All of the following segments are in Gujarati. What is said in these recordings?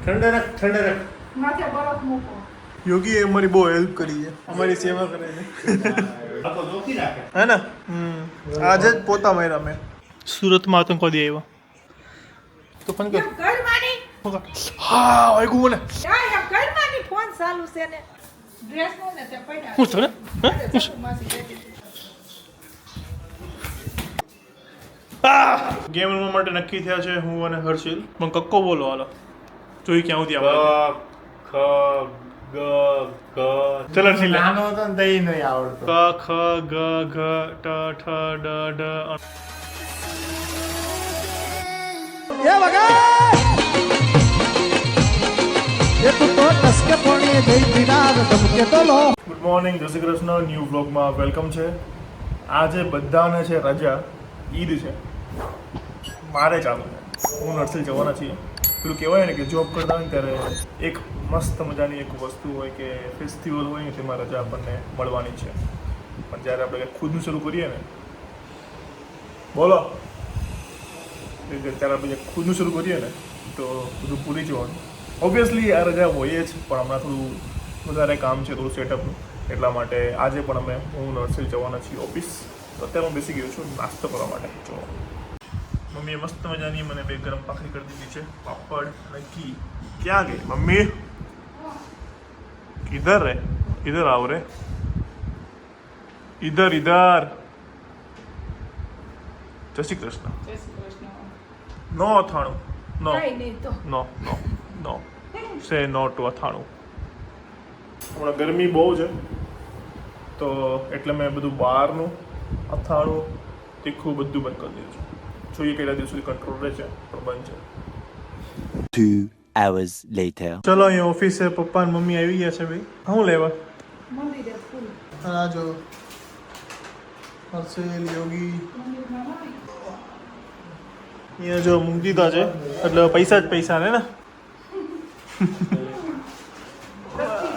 ઠંડે રખ માથે બરફ મૂકો. યોગીએ અમારી બહુ હેલ્પ કરી છે, અમારી સેવા કરે છે આ તો જોખી રાખે હે ને. આજે જ પોતા માર્યા મેં. સુરતમાં આતંકવાદી આવ્યા તો પણ કર. એમ કર માની. હા વાગ્યું મને. હા એમ કર માની ફોન ચાલુ છે ને. ડ્રેસ નો ને તે પડ્યા. હું છે ને માસી બેઠી. ગેમ રમવા માટે નક્કી થયા છે હું અને હર્ષિલ. પણ કક્કો બોલો હાલો, જોઈ ક્યાં સુધી આવે. ખ ગ ગ ચલ હર્ષિલ લે. નાનો હતો ને તઈ નહીં આવડતો ક ખ ગ ઘ ટ ઠ ડ ઢ અ. ગુડ મોર્નિંગ, જય શ્રી કૃષ્ણ. ન્યૂ વ્લોગમાં વેલકમ છે. આજે બધાને છે રજા, ઈદ છે. મારે ચાલુ છે, હું નર્સિંગ જવાના છીએ. પેલું કહેવાય ને કે જોબ કરતા હોય ને ત્યારે એક મસ્ત મજાની એક વસ્તુ હોય કે ફેસ્ટિવલ હોય ને તેમાં રજા આપણને મળવાની છે. પણ જ્યારે આપણે કંઈક ખુદનું શરૂ કરીએ ને, બોલો, ત્યારે આપણે ખુદનું શરૂ કરીએ ને તો બધું ભૂલી જવાનું. ઓબ્વિયસલી આ રજા હોય જ, પણ હમણાં થોડું વધારે કામ છે, થોડું સેટઅપનું. એટલા માટે આજે પણ હું નર્સરી જવાના છીએ ઓફિસ. તો અત્યારે હું બેસી ગયો છું નાસ્તો કરવા માટે. જો મમ્મીએ મસ્ત મજાની મને બે ગરમ ભાખરી કરી દીધી છે, પાપડ અને ઘી. ક્યાં ગઈ મમ્મી? ઇધર રે, ઇધર આવ રે, ઇધર ઇધર. જય શ્રી કૃષ્ણ. જય શ્રી કૃષ્ણ. નો અથાણું, નો કઈ નહીં તો. નો નો નો સે નો ટુ અથાણું. હમણાં ગરમી બહુ છે તો એટલે મેં બધું બહારનું અથાણું તીખું બધું બંધ કરી દીધું છે. જોઈએ કેટલા દિવસ સુધી કંટ્રોલ રહે છે, પણ બંધ છે. 2 hours later. ચલો અહીંયા ઓફિસે પપ્પા અને મમ્મી આવી ગયા છે ભાઈ. શું લેવા? મંદિરે ફૂલ. આ જો હર્ષિલ, યોગી મંદિરમાં આવી. અહીંયા જો મૂકી દીધા છે, એટલે પૈસા જ પૈસા ને. લપસી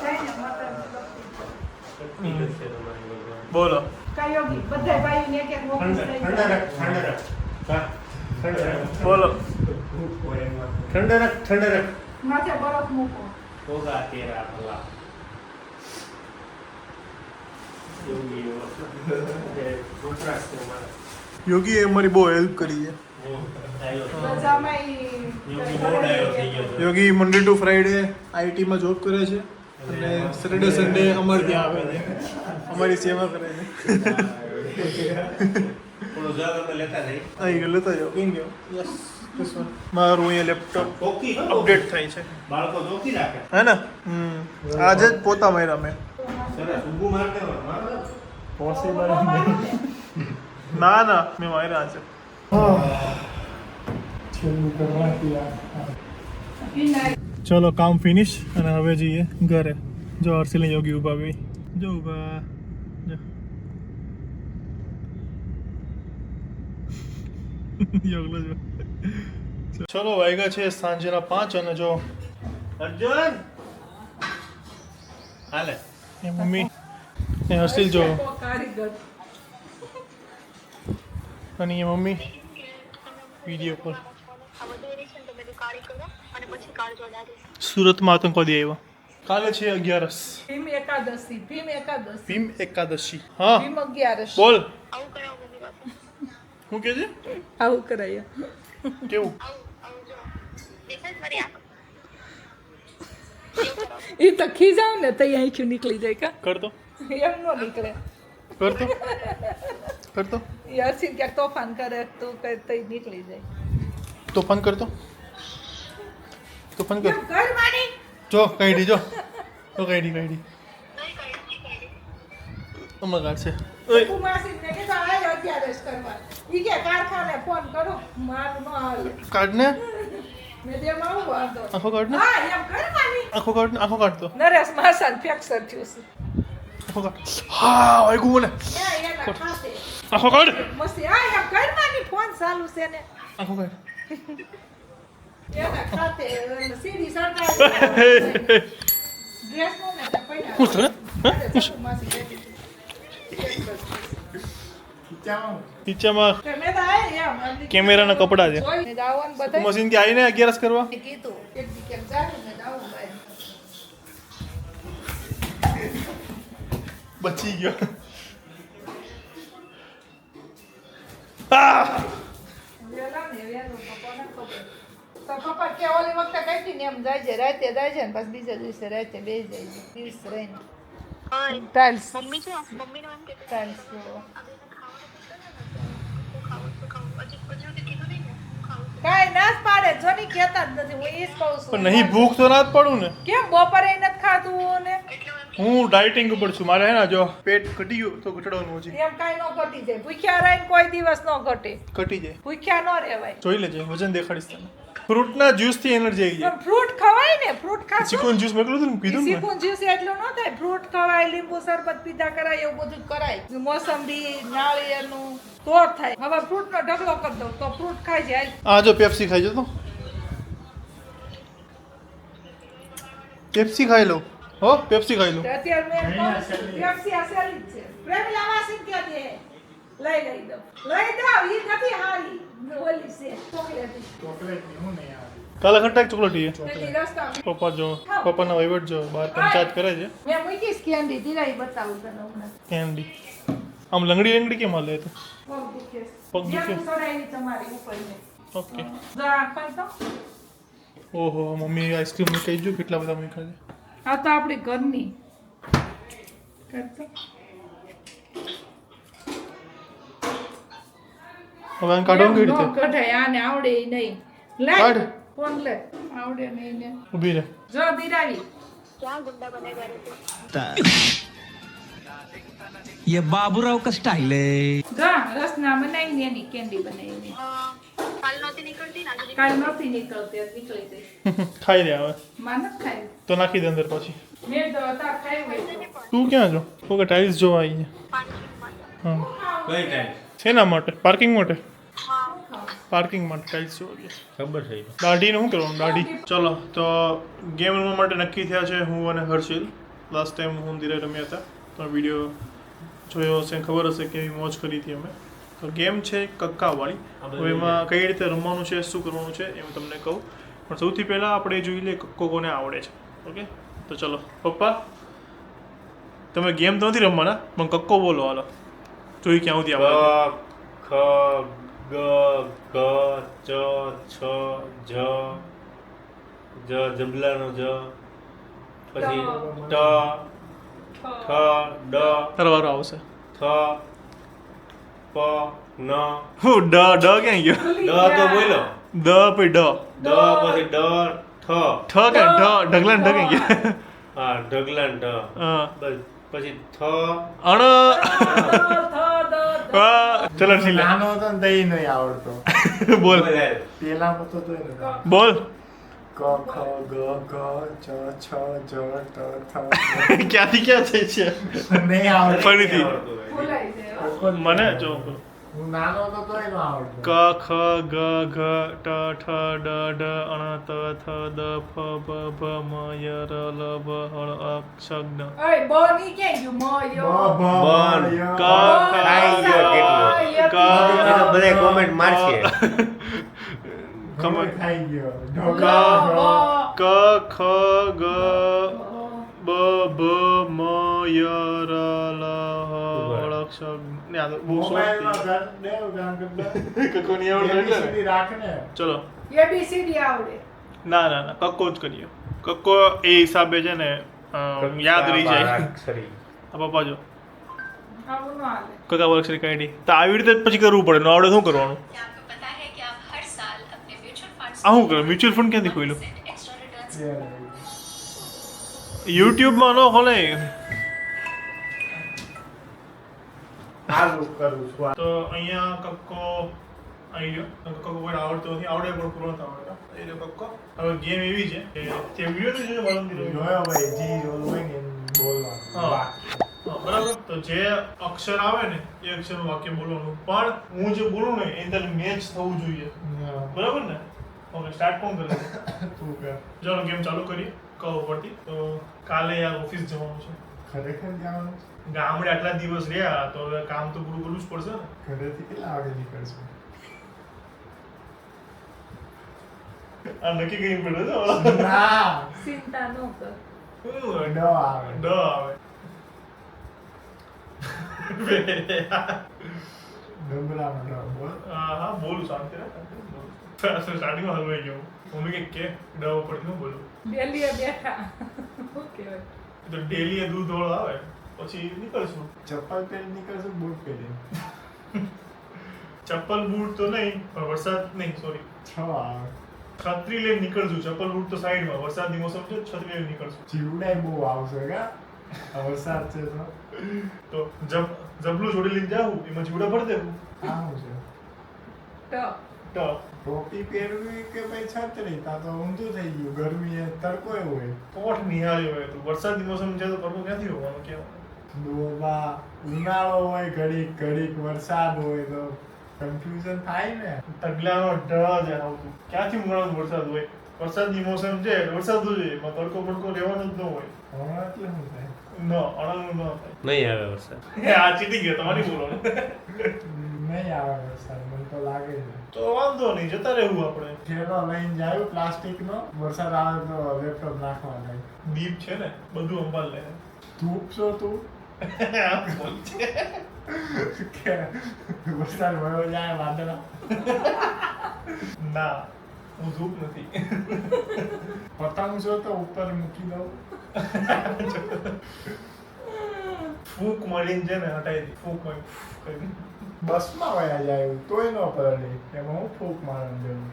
જાય ને માતાજી લપસી. બોલો. કાંઈ યોગી બધાય ભાઈઓને એક એક ઓફિસ લઈ ઠંડે જાય. રખ હા ઠંડે રખ બોલો. ઠંડે રખ માથે બરફ મૂકો. હોગા તેરા ભલા યોગીએ અમારી બહુ હેલ્પ કરી છે. રજામાં ઈ યોગી મંડે ટુ ફ્રાઈડે આઈટીમાં જોબ કરે છે અને સેટરડે સન્ડે અમારે ત્યાં આવે છે, અમારી સેવા કરે છે. અહીં ગયો લેતા જાઓ. કઈ ગયો? Yes, this one. મારું અહીંયા લેપટોપ અપડેટ થાય છે બાળકો જોખી રાખે હે ને. આજે જ પોતા માર્યા મેં. સરસ ઊભું મારતે પોસિબલ ના ના, મેં માર્યા છે. ચલો કામ ફિનિશ અને હવે જઈએ ઘરે. જો હર્ષિલ ને યોગી ઊભા ભાઈ, જો ઊભા જો. યોગલો જો. ચલો વાગ્યા છે સાંજના 5 અને જો અર્જુન હાલે એ મમ્મી એ હર્ષિલ જો કારીગર. અને એ મમ્મી વિડીયો કોલ. સુરતમાં આતંકવાદી આવ્યા. કાલે છે 11. ભીમ એકાદશી. ભીમ એકાદશી. ભીમ એકાદશી. હા ભીમ 11. બોલ. શું કે છે? આવું કરાય. કેવું? એ તો ખીજાવ ને તઈ અહીંથી નીકળી જાય કા. કરતો એમ નો નીકળે. કરતો કરતો એ હર્ષિલ ક્યાંક તોફાન કરે તું કઈ તઈ નીકળી જાય. તોફાન કરતો તોફાન કર. એમ કર માની. જો કાઢી જો તો કાઢી હમણાં કાઢશે. તું માસીને કીધું આય અત્યારે જ કરવા. ઈ કે કારખાને ફોન કરો મારું ન હાલે. કાઢ ને મેં જેમ આવું વાંધો. આખો કાઢ ને હા એમ કર માની. આખો કાઢ ને આખો કાઢતો નરેશ માસાન ફ્રેક્ચર થયું છે. આખો કાઢ. હા વાગ્યું મને. એ એના ખાતે. આખો કાઢ. મસ્તી હા એમ કર માની ફોન ચાલુ છે ને. આખો કાઢ. એના ખાતે સીડી સરકારી ડ્રેસ નો ને તે પડ્યા. હું છે ને માસી બેઠી. પિક્ચરમાં કે મેં તો આયા એમ કેમેરાના કપડા છે. જોઈને આવવાનું તું બધાય મશીન થી આવીને 11 કરવા. કીધું એક દી કેમ જાને બચી ગયો. આ વેલા ને વેલું પપ્પાને ખબર. તો પપ્પા કે ઓલી વખતે કઈ હતી ને એમ જાય છે રાતે જાય છે ને પછી બીજા દિવસે રાતે બે જાય છે દિવસ રહીને ટાઇલ્સ ટાઇલ્સ કાંઈ ના જ પાડે જો ની કહેતા જ નથી હું એ જ કહું છું પણ નહીં ભૂખ તો ના જ પડું ને. કેમ બપોરે નથી ખાધું ને હું ડાયટિંગ ઉપર છું. મારે હે ને જો પેટ ઘટી ગયું તો ઘટાડવાનું હજી. એમ કાંઈ ન ઘટી જાય ભૂખ્યા રહીને કોઈ દિવસ ન ઘટે ઘટી જાય. ભૂખ્યા ન રહેવાય જોઈ લેજે વજન દેખાડીશ તને. ફ્રૂટના જ્યુસથી એનર્જી આવી જાય. પણ ફ્રૂટ ખવાય ને ફ્રૂટ ખાશું ચીકુનું જ્યુસ મોકલું હતું ને કીધું ને. સિકુન જ્યુસ એટલું ન થાય ફ્રૂટ ખવાય લીંબુ શરબત પીધા કરાય એવું બધું કરાય મોસંબી નાળિયેરનું તો જ થાય હવે ફ્રૂટનો ઢગલો કરી દઉં તો ફ્રૂટ ખાઈ જાય આ જો પેપ્સી ખાઈ જતો. પેપ્સી ખાઈ લઉં. હો પેપ્સી ખાઈ લઉં. તો અત્યારે મેં પેપ્સી આ સેલી જ છે પ્રેમ લાવાસી ક્યાં દે લઈ દઉં ઈ નથી હારી ઓલી છે ચોકલેટ કાલે ખટાક ચોકલેટ છે. એની રસ્તા પપ્પા જો પપ્પાના વહીવટ જો બહાર પંચાયત કરે છે. મેં મૂકીશ કેન્ડી ધીરાઈ બતાવું તને હમણાં કેન્ડી આમ લંગડી કેમ હાલે તો પગ દુખે પગ દુખે. જેમ સડાઈ તમારી ઉપર ને ઓકે. જા ખાઈ તો ઓહો મમ્મી આઈસ્ક્રીમ ને કહી જો કેટલા બધા મૂક્યા છે. આ તો આપણી ઘરની કરતો હવે આને કાઢવાનું કેવી રીતે? કઢાય આને આવડે ય નહીં લે કાઢ. ફોન લે આવડે નહીં ને ઊભી રહે. જો દીરાવી ये बाबूराव का स्टाइल है. જા રસના બનાવીને એની કેન્ડી બનાવીને કાલ નહોતી નીકળતી આજ નીકળી ગઈ ખાઈ લે હવે માં નથી ખાઈ તો નાખી દે અંદર પછી. મેં તો તાર ખાઈ હોય તો તું ક્યાં છો? તું કે ટાઇલ્સ જોવા આવી છે. હા કઈ ટાઈમ શેના માટે? પાર્કિંગ માટે. પાર્કિંગ માટે ટાઇલ્સ જોવા ગયા. ખબર થઈ દાઢીનું શું કરવાનું? દાઢી. ચલો તો ગેમ રમવા માટે નક્કી થયા છે હું અને હર્ષિલ. લાસ્ટ ટાઈમ હું ધીરે રમ્યા હતા તો વિડીયો જોયો હશે ખબર હશે કેવી મોજ કરી હતી અમે. તો ગેમ છે કક્કાવાળી. હવે એમાં કઈ રીતે રમવાનું છે શું કરવાનું છે એ હું તમને કહું પણ સૌથી પહેલાં આપણે જોઈ લઈએ કક્કો કોને આવડે છે. ઓકે તો ચલો પપ્પા તમે ગેમ તો નથી રમવાના પણ કક્કો બોલો હાલો જોઈ ક્યાં સુધી આવડે. ખ ગ ઘ ચ છ જ જ જબલાનો જ પછી ટ ઠ ડ તારો વારો આવશે. થ પ ન હું ડ ક્યાં ગયો? ડ તો બોલો દ પછી ડ દ પછી ડ ઠ ઠ કે ઢગલા ઢ ક્યાં ગયા? હા ઢગલા ઢ હા બસ પછી થ અણ ચલો ઠીક નાનો હતો ને તઈ નહીં આવડતો બોલ પેલા હતો તો એને બોલ ક ખ ગ ઘ ચ છ જ ટ થ ક્યાંથી ક્યાં છે નહીં આવડતો ફરીથી ભૂલાઈ જાય મને જો હું નાનો હતો તો એનો આવડતો ક ખ ગ ઘ ટ ઠ ડ ઢ અણ ત થ દ ફ બ ભ મ ય ર લ વ હળ અ ક્ષ જ્ઞ ઓય બોની કે ગયું મો યો બન. ક ખાઈ ગયો કેટલો. ક એ તો બધા કોમેન્ટ મારશે ખબર ખાઈ ગયો ક ક ખ ગ બ ભ મ ય ર લ હ હળ ક્ષ ને આ તો બહુ મોબાઈલમાં સોચતી ઘર દેવ ગામ કરતા કક્કો નહીં આવડતો એટલે ને. રાખ ને ચલો એબીસીડી આવડે ના ના ના કક્કો જ કરીએ. કક્કો એ હિસાબે છે ને યાદ રહી જાય. અક્ષરી. આ પપ્પા જો આવું ન હાલે કક્કા વર્કશરી કાઢી તો આવી રીતે જ પછી કરવું પડે ન આવડે શું કરવાનું? क्या आपको पता है कि आप हर साल अपने म्यूचुअल फंड्स આ શું કરે? મ્યુચ્યુઅલ ફંડ ક્યાંથી ખોલ્યું? एक्स्ट्रा रिटर्न्स યુટ્યુબમાં ન ખોલે સારું કરું છું તો અહીંયા કક્કો આવી ગયો. કક્કો કોઈ આવડતો નથી આવડે પણ પૂરો નથી આવડતો. એ રહ્યો કક્કો. હવે ગેમ એવી છે કે તે વિડીયો જોઈને વળંદી રહ્યો. જોયો ભાઈ જી ઓલું હોય ને એમ હા. બોલવાનું હા, બરાબર. તો જે અક્ષર આવે ને એ અક્ષરનું વાક્ય બોલવાનું પણ હું જે બોલું ને એ તારે મેચ થવું જોઈએ. બરાબર ને? ઓકે સ્ટાર્ટ કોણ કરે? તું કર ચાલો ગેમ ચાલુ કરીએ કહો ઉપરથી. તો કાલે યાર ઓફિસ જવાનું છે. ખરેખર જવાનું છે? ગામડે આટલા દિવસ રહ્યા તો હવે કામ તો પૂરું કરવું જ પડશે ને. ઘરેથી કેટલા વાગે નીકળશું આ નક્કી કરી પડે છે ના ચિંતા ન કર શું હોય? ડ આવે ડ આવે ડબલામાં ડ બોલ. હા બોલું શાંતિ રાખ સ્ટાર્ટિંગમાં હલવાઈ ગયો મમ્મી કે ડવ પડતી હું બોલું ડેલીએ બેઠા શું કહેવાય એ તો ડેલી એ દૂધ વાળો આવે પછી નીકળશું ચપ્પલ પહેરી નીકળશું બૂટ પહેરી. ચપ્પલ બૂટ તો નહીં પણ વરસાદ નહીં સોરી 6 આવે. છત્રી લઈને નીકળશું ચપ્પલ બૂટ તો સાઈડમાં વરસાદની મોસમ છે છત્રી લઈને નીકળશું જીવડાય બહુ આવશે કા આ વરસાદ છે તો તો જબલું જોડી લઈને જાવું એમાં જીવડા ભરી દેવું આવું છે. ટ તો ટોપી પહેરવી કે ભાઈ છત્રી તા તો ઊંધું થઈ ગયું. ગરમી એ તડકો એવો હોય. પોઠ નિહાળી હોય તો વરસાદની મોસમ છે તો કરવું ક્યાંથી હોવાનું કેવું ડોબા ઉનાળો હોય ઘડીક ઘડીક વરસાદ હોય તો કન્ફ્યુઝન થાય ને. તગલાનો ઢ જ આવતું ક્યાંથી ઉનાળાનો વરસાદ હોય વરસાદની મોસમ છે વરસાદ જોઈએ એમાં તડકો બડકો રહેવાનો જ ન હોય હમણાં એટલે શું થાય? ન અણાનું ન થાય નહીં આવે વરસાદ. આ ચીટી ગયો તમારી બોલવાનું નહીં આવે વરસાદ મને તો લાગે છે. તો વાંધો નહીં જતા રહેવું આપણે થેલો લઈને જાય પ્લાસ્ટિકનો. વરસાદ આવે તો લેપટોપ નાખવા જાય. દીપ છે ને બધું અંબાલ લે ધૂપ છો તું કે વરસાદ વયો જાય વાદળા. ના હું ધૂપ નથી પતંગ છો તો ઉપર મૂકી દઉં. ફૂંક મળીને છે ને હટાઈ દી ફૂંક મળી કરી બસમાં વયા જાય તોય ન પડે એમાં હું ફૂંક મારવા દેવું.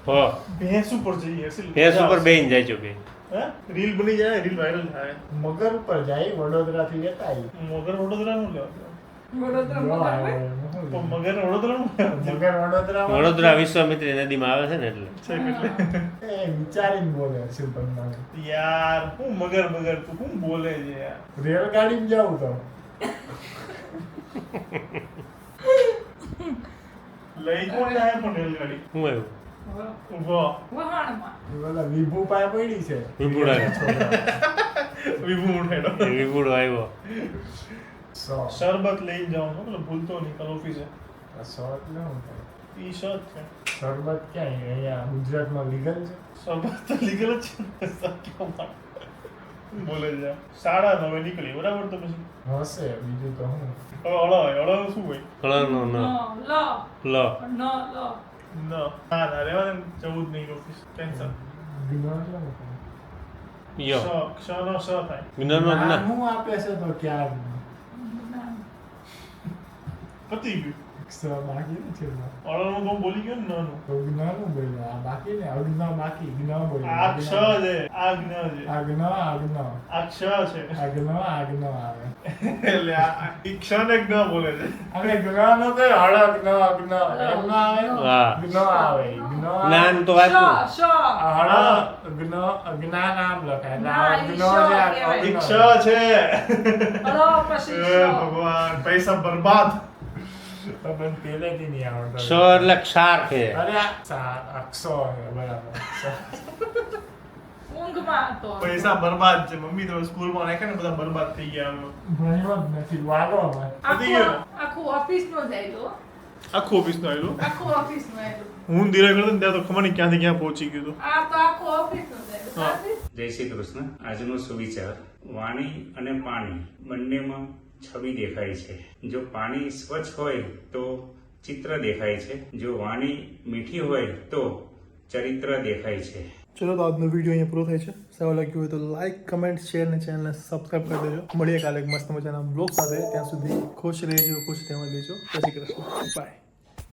હો ભેંસ ઉપર જઈએ અસલ ભેંસ ઉપર બેહીને જાય છો બે. હે રીલ બની જાય રીલ વાયરલ થાય મગર ઉપર જાય વડોદરાથી લેતા આવી. મગર વડોદરાનું લેવા વડોદરા ન મગર આવે હોય? એમાં શું તો છે? મગર વડોદરાનું મગર વડોદરામાં વડોદરા વિશ્વામિત્રી નદીમાં આવે છે ને એટલે છે એટલે એ વિચારીને બોલે છે બંને. યાર હું મગર મગર તું શું બોલે છે યાર રેલગાડીમાં જાઉં તો લઈ કોણ જાય પણ રેલગાડી શું આવ્યું ઉભો વહાણમાં પેલા વિભુ પાસે પડી છે. વિભુડા વિભુ ઉઠાડો વિભુડો આવ્યો. શરબત લઈને જાઉં છું એટલે ભૂલતો નહીં કાલ ઓફિસે શરત ન થાય. ઈ શર્ટ છે શરબત ક્યાંય અહીંયા ગુજરાતમાં લીગલ છે. શરબત તો લીગલ જ છે ને ક્યાં વાત? બોલે છે 9:30 નીકળી બરાબર તો પછી હશે બીજું તો હું. હવે અળો શું હોય કળનો ન લ લ ન લ ના ના રહેવા દે ને, જવું જ નહીં ઓફિસ કેન્સલ જ્ઞાન એટલે શું થાય? યો ક્ષનો સ થાય જ્ઞાનનો જ્ઞાન જ્ઞાન. હું આપે છે તો ક્યાં પતી ગયું સ બાકી નથી એમાં. અળનું તો બોલી ગયો ને નાનું તો જ્ઞાનું બોલ્યો આ બાકી ને અગ્ન બાકી જ્ઞ બોલ્યો. આ ક્ષ છે આ જ્ઞ છે આજ્ઞ આજ્ઞ આ ક્ષ છે આજ્ઞ આજ્ઞ આવે. એટલે આ ઈ ક્ષને જ્ઞ બોલે છે હવે જ્ઞાન તો હળગ્ન અગ્ન એમ ના આવે. હા. જ્ઞ આવે જ્ઞ આવે. જ્ઞાન તો શ આપ્યું. શ હળ જ્ઞ અજ્ઞાન આમ લખાય. ના, ના ઈ જ્ઞ શ છે આ કહેવાય. ઈ અગ્ન. ક્ષ છે અલો પછી એ શ ભગવાન પૈસા બરબાદ તો મને પહેલેથી નહીં આવડતો. ક્ષ એટલે ક્ષાર છે. અરે આ અક્ષો છે, બરાબર. ઊંઘમાં તો પૈસા બરબાદ છે મમ્મી તો સ્કૂલમાં નાખ્યા ને બધા બરબાદ થઈ ગયા હવે. ભણ્યો જ નથી વાગવામાં. પતી ગયું ને? આખું ઓફિસ નો જાયલો આખું ઓફિસ નો આવેલું આખું ઓફિસ નો આયલું હું ધીરે કરતો ને ત્યાં તો ખબર નહીં ક્યાંથી ક્યાં પહોંચી ગયું હતું. આ તો આખું ઓફિસ નો જાયલું હા. જય શ્રી કૃષ્ણ. આજનો સુવિચાર: વાણી અને પાણી બંનેમાં છબી દેખાય છે. જો પાણી સ્વચ્છ હોય તો ચિત્ર દેખાય છે, જો વાણી મીઠી હોય તો ચરિત્ર દેખાય છે. ચલો તો આજનો વિડીયો અહીંયા પૂરો થાય છે. સારું લાગ્યું હોય તો લાઈક કમેન્ટ શેર અને ચેનલને સબસ્ક્રાઈબ કરી દેજો. મળીએ કાલે એક મસ્ત મજાના બ્લોગ સાથે. ત્યાં સુધી ખુશ રહેજો, ખુશ રહેવા દેજો. જય શ્રી કૃષ્ણ. બાય.